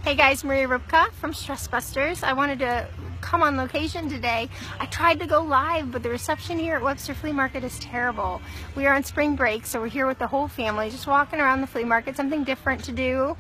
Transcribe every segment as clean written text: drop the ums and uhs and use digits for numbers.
Hey guys, Maria Ripka from Stress Busters. I wanted to come on location today. I tried to go live, but the reception here at Webster Flea Market is terrible. We are on spring break, so we're here with the whole family, just walking around the flea market, something different to do,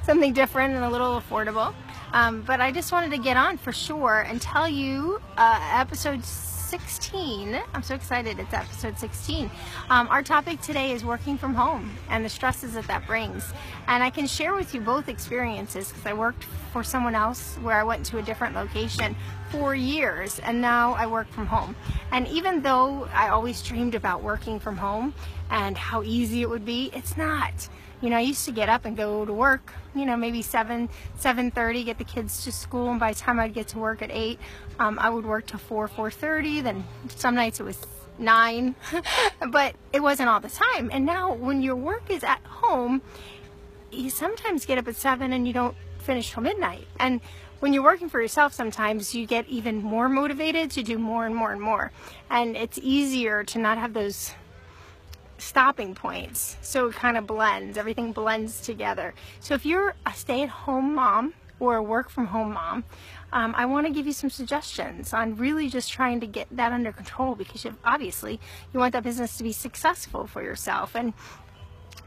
something different and a little affordable. But I just wanted to get on for sure and tell you episode 16. I'm so excited it's episode 16. Our topic today is working from home and the stresses that brings. And I can share with you both experiences because I worked for someone else where I went to a different location for years and now I work from home. And even though I always dreamed about working from home and how easy it would be, it's not. You know, I used to get up and go to work, you know, maybe 7:30, get the kids to school, and by the time I'd get to work at 8, I would work till 4:30, then some nights it was 9, but it wasn't all the time. And now when your work is at home, you sometimes get up at 7 and you don't finish till midnight. And when you're working for yourself, sometimes you get even more motivated to do more and more and more. And it's easier to not have those stopping points, so it kind of blends, everything blends together. So if you're a stay-at-home mom or a work-from-home mom, I want to give you some suggestions on really just trying to get that under control, because obviously you want that business to be successful for yourself. And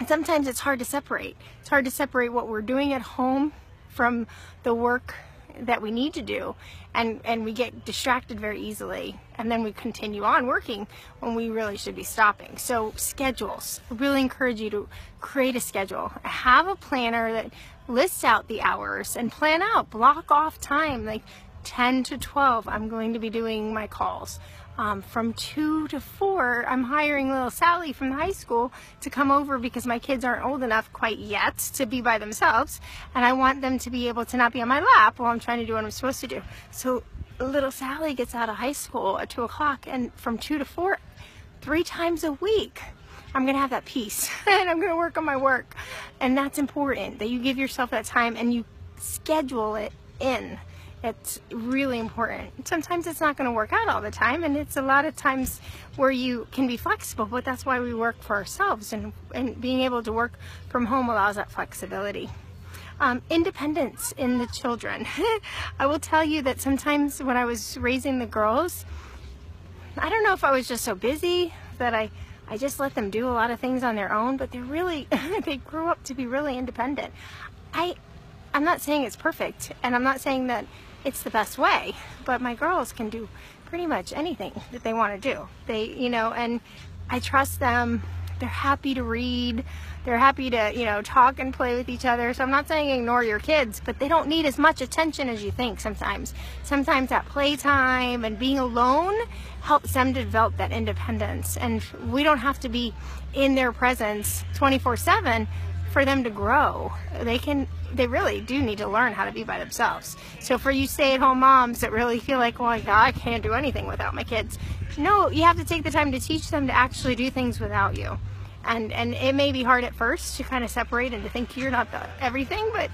sometimes it's hard to separate. It's hard to separate what we're doing at home from the work that we need to do, and we get distracted very easily, and then we continue on working when we really should be stopping. So schedules, I really encourage you to create a schedule. Have a planner that lists out the hours and plan out, block off time, like 10 to 12 I'm going to be doing my calls. From 2 to 4, I'm hiring little Sally from the high school to come over because my kids aren't old enough quite yet to be by themselves, and I want them to be able to not be on my lap while I'm trying to do what I'm supposed to do. So little Sally gets out of high school at 2 o'clock, and from 2 to 4, 3 times a week, I'm going to have that peace, and I'm going to work on my work. And that's important, that you give yourself that time and you schedule it in. It's really important. Sometimes it's not going to work out all the time, and it's a lot of times where you can be flexible, but that's why we work for ourselves, and being able to work from home allows that flexibility. Independence in the children. I will tell you that sometimes when I was raising the girls, I don't know if I was just so busy that I just let them do a lot of things on their own, but they're really, they grew up to be really independent. I'm not saying it's perfect, and I'm not saying that it's the best way, but my girls can do pretty much anything that they want to do. They, you know, and I trust them. They're happy to read. They're happy to, you know, talk and play with each other. So I'm not saying ignore your kids, but they don't need as much attention as you think sometimes. Sometimes that playtime and being alone helps them develop that independence. And we don't have to be in their presence 24/7 for them to grow. They really do need to learn how to be by themselves. So for you stay-at-home moms that really feel like, oh my God, I can't do anything without my kids. No, you have to take the time to teach them to actually do things without you. And it may be hard at first to kind of separate and to think you're not everything, but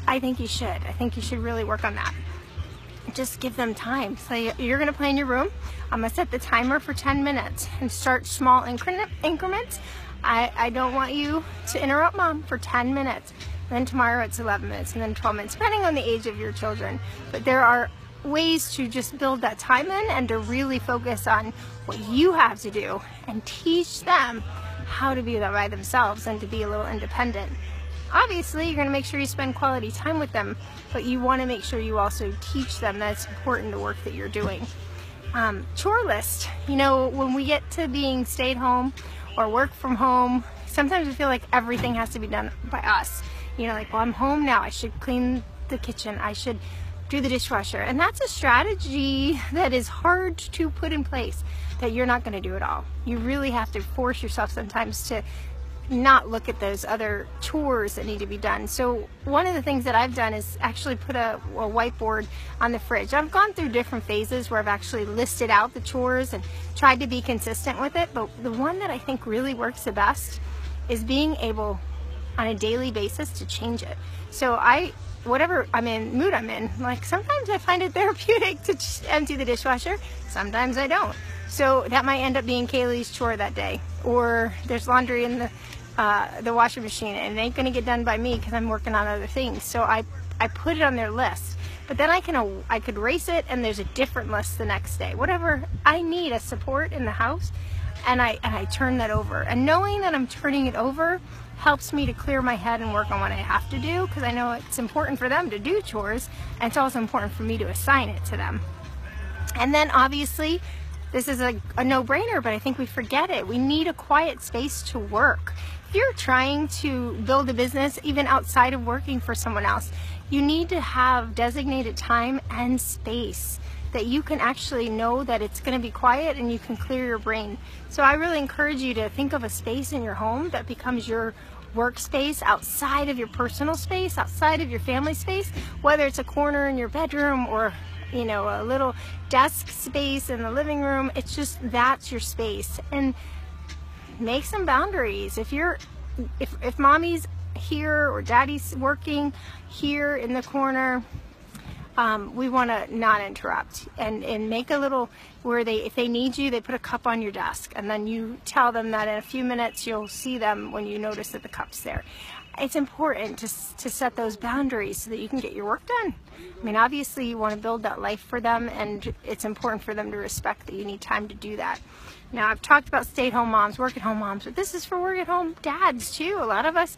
I think you should. I think you should really work on that. Just give them time. So you're going to play in your room. I'm going to set the timer for 10 minutes and start small increments. I don't want you to interrupt mom for 10 minutes. Then tomorrow it's 11 minutes, and then 12 minutes, depending on the age of your children. But there are ways to just build that time in and to really focus on what you have to do and teach them how to be by themselves and to be a little independent. Obviously, you're going to make sure you spend quality time with them, but you want to make sure you also teach them that it's important, the work that you're doing. Chore list. You know, when we get to being stay at home or work from home, sometimes we feel like everything has to be done by us. You know, like, well, I'm home now, I should clean the kitchen, I should do the dishwasher. And that's a strategy that is hard to put in place, that you're not going to do it all. You really have to force yourself sometimes to not look at those other chores that need to be done. So one of the things that I've done is actually put a whiteboard on the fridge. I've gone through different phases where I've actually listed out the chores and tried to be consistent with it, but the one that I think really works the best is being able on a daily basis to change it. So whatever mood I'm in, like sometimes I find it therapeutic to empty the dishwasher, sometimes I don't. So that might end up being Kaylee's chore that day, or there's laundry in the washing machine, and it ain't gonna get done by me because I'm working on other things. So I put it on their list. But then I could erase it, and there's a different list the next day. Whatever I need as support in the house, and I turn that over. And knowing that I'm turning it over helps me to clear my head and work on what I have to do, because I know it's important for them to do chores, and it's also important for me to assign it to them. And then obviously, this is a no-brainer, but I think we forget it. We need a quiet space to work. If you're trying to build a business, even outside of working for someone else, you need to have designated time and space that you can actually know that it's going to be quiet and you can clear your brain. So I really encourage you to think of a space in your home that becomes your workspace outside of your personal space, outside of your family space, whether it's a corner in your bedroom or a little desk space in the living room. It's just, that's your space. And make some boundaries. If mommy's here or daddy's working here in the corner, we want to not interrupt and make a little where if they need you, they put a cup on your desk, and then you tell them that in a few minutes you'll see them when you notice that the cup's there. It's important to set those boundaries so that you can get your work done. I mean, obviously you want to build that life for them, and it's important for them to respect that you need time to do that. Now, I've talked about stay-at-home moms, work-at-home moms, but this is for work-at-home dads too. A lot of us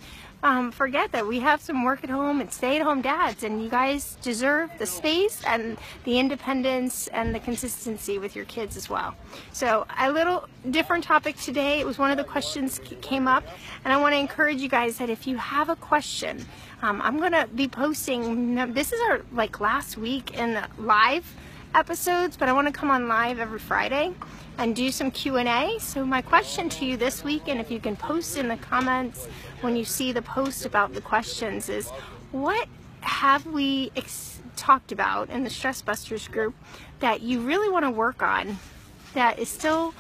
forget that we have some work-at-home and stay-at-home dads, and you guys deserve the space and the independence and the consistency with your kids as well. So a little different topic today. It was one of the questions came up, and I want to encourage you guys that if you have a question, I'm going to be posting, this is our last week in the live episodes, but I want to come on live every Friday and do some Q&A. So my question to you this week, and if you can post in the comments when you see the post about the questions, is what have we talked about in the Stress Busters group that you really want to work on that you're still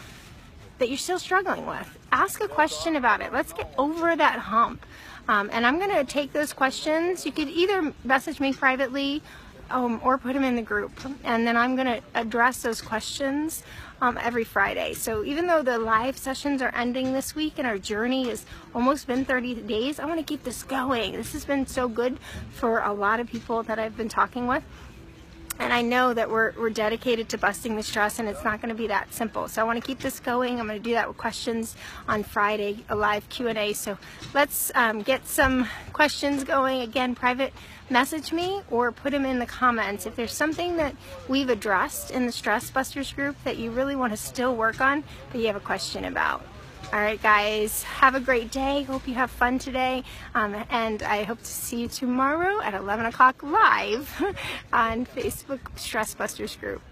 struggling with? Ask a question about it. Let's get over that hump. And I'm going to take those questions. You could either message me privately or put them in the group, and then I'm going to address those questions every Friday. So even though the live sessions are ending this week and our journey has almost been 30 days, I want to keep this going. This has been so good for a lot of people that I've been talking with. And I know that we're dedicated to busting the stress, and it's not going to be that simple. So I want to keep this going. I'm going to do that with questions on Friday, a live Q&A. So let's get some questions going. Again, private message me or put them in the comments. If there's something that we've addressed in the Stress Busters group that you really want to still work on, but you have a question about. All right, guys, have a great day. Hope you have fun today, and I hope to see you tomorrow at 11 o'clock live on Facebook Stress Busters group.